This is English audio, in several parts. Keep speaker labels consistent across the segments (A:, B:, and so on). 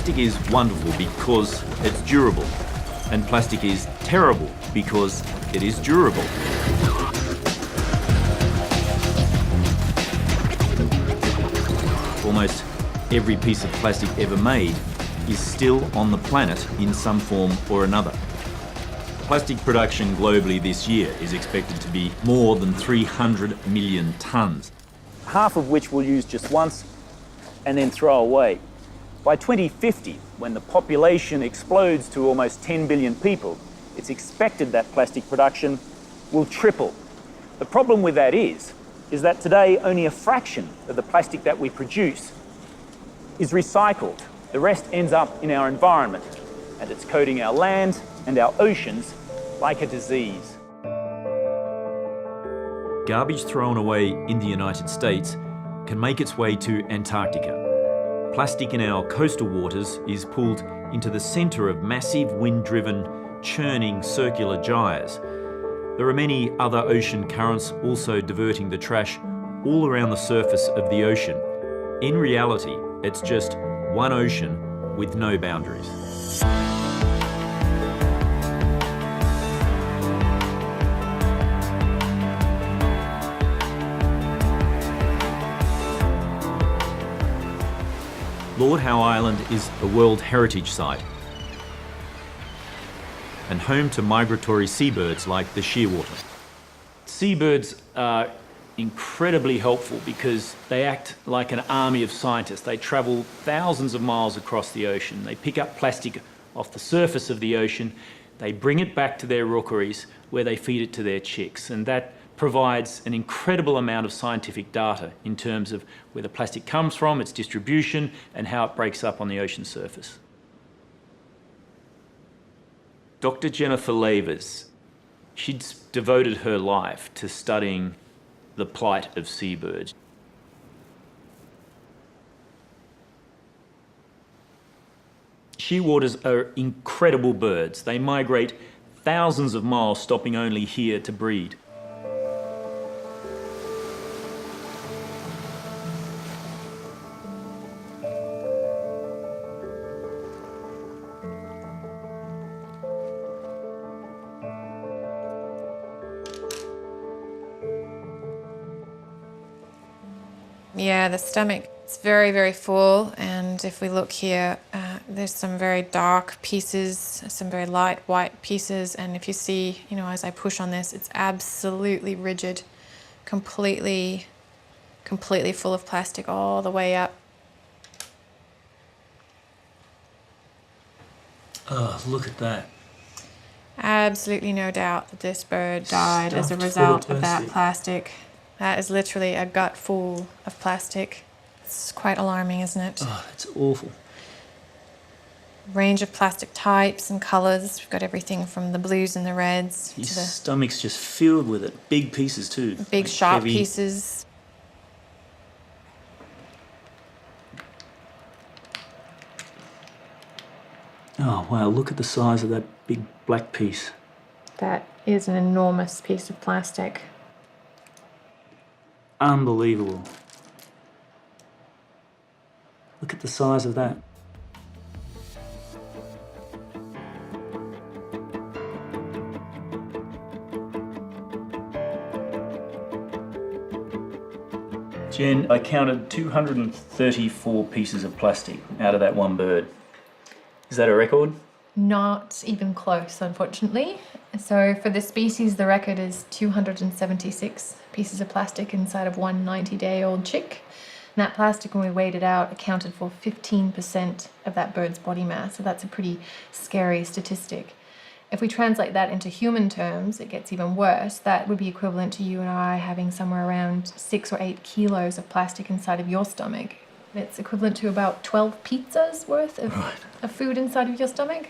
A: Plastic is wonderful because it's durable, and plastic is terrible because it is durable. Almost every piece of plastic ever made is still on the planet in some form or another. Plastic production globally this year is expected to be more than 300 million tonnes.
B: Half of which we'll use just once and then throw away. By 2050, when the population explodes to almost 10 billion people, it's expected that plastic production will triple. The problem with that is that today only a fraction of the plastic that we produce is recycled. The rest ends up in our environment, and it's coating our land and our oceans like a disease.
A: Garbage thrown away in the United States can make its way to Antarctica. Plastic in our coastal waters is pulled into the centre of massive wind-driven, churning circular gyres. There are many other ocean currents also diverting the trash all around the surface of the ocean. In reality, it's just one ocean with no boundaries. Lord Howe Island is a World Heritage Site and home to migratory seabirds like the shearwater.
B: Seabirds are incredibly helpful because they act like an army of scientists. They travel thousands of miles across the ocean. They pick up plastic off the surface of the ocean. They bring it back to their rookeries where they feed it to their chicks. And that provides an incredible amount of scientific data in terms of where the plastic comes from, its distribution, and how it breaks up on the ocean surface. Dr. Jennifer Lavers, she'd devoted her life to studying the plight of seabirds. Shearwaters are incredible birds. They migrate thousands of miles, stopping only here to breed.
C: Yeah, the stomach is very, very full, and if we look here, there's some very dark pieces, some very light white pieces, and if you see, as I push on this, it's absolutely rigid, completely full of plastic all the way up.
B: Oh, look at that.
C: Absolutely no doubt that this bird died as a result of that plastic. That is literally a gut full of plastic. It's quite alarming, isn't it?
B: Oh, that's awful.
C: Range of plastic types and colours. We've got everything from the blues and the reds
B: His
C: to the
B: stomach's just filled with it. Big pieces too.
C: big
B: Like
C: sharp
B: heavy.
C: pieces.
B: Oh wow, look at the size of that big black piece.
C: That is an enormous piece of plastic.
B: Unbelievable. Look at the size of that. Jen, I counted 234 pieces of plastic out of that one bird. Is that a record?
C: Not even close, unfortunately. So for this species, the record is 276 pieces of plastic inside of one 90-day-old chick. And that plastic, when we weighed it out, accounted for 15% of that bird's body mass. So that's a pretty scary statistic. If we translate that into human terms, it gets even worse. That would be equivalent to you and I having somewhere around 6 or 8 kilos of plastic inside of your stomach. It's equivalent to about 12 pizzas worth of food inside of your stomach.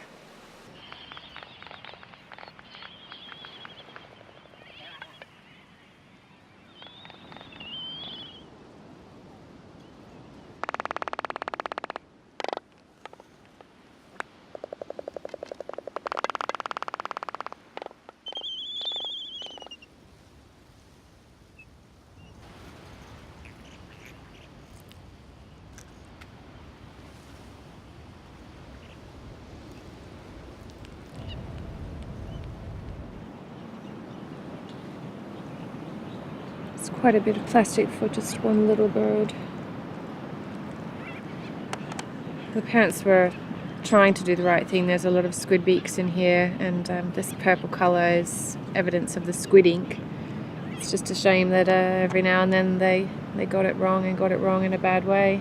C: It's quite a bit of plastic for just one little bird. The parents were trying to do the right thing. There's a lot of squid beaks in here, and this purple colour is evidence of the squid ink. It's just a shame that every now and then they got it wrong, and got it wrong in a bad way.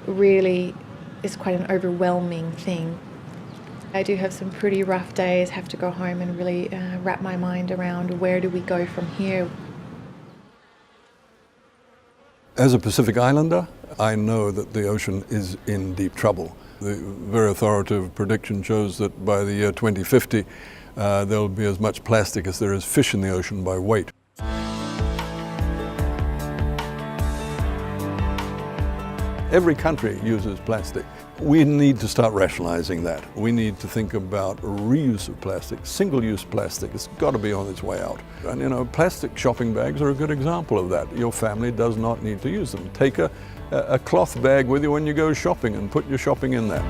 C: Really is quite an overwhelming thing. I do have some pretty rough days, have to go home and really wrap my mind around where do we go from here.
D: As a Pacific Islander, I know that the ocean is in deep trouble. The very authoritative prediction shows that by the year 2050, there'll be as much plastic as there is fish in the ocean by weight. Every country uses plastic. We need to start rationalizing that. We need to think about reuse of plastic, single-use plastic. It's got to be on its way out. And you know, plastic shopping bags are a good example of that. Your family does not need to use them. Take a cloth bag with you when you go shopping and put your shopping in there.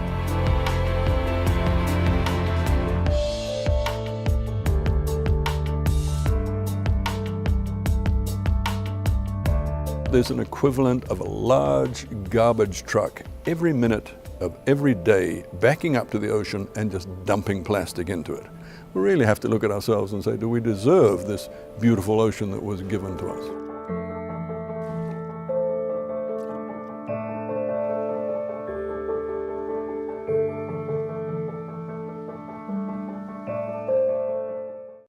D: There's an equivalent of a large garbage truck every minute of every day backing up to the ocean and just dumping plastic into it. We really have to look at ourselves and say, do we deserve this beautiful ocean that was given to us?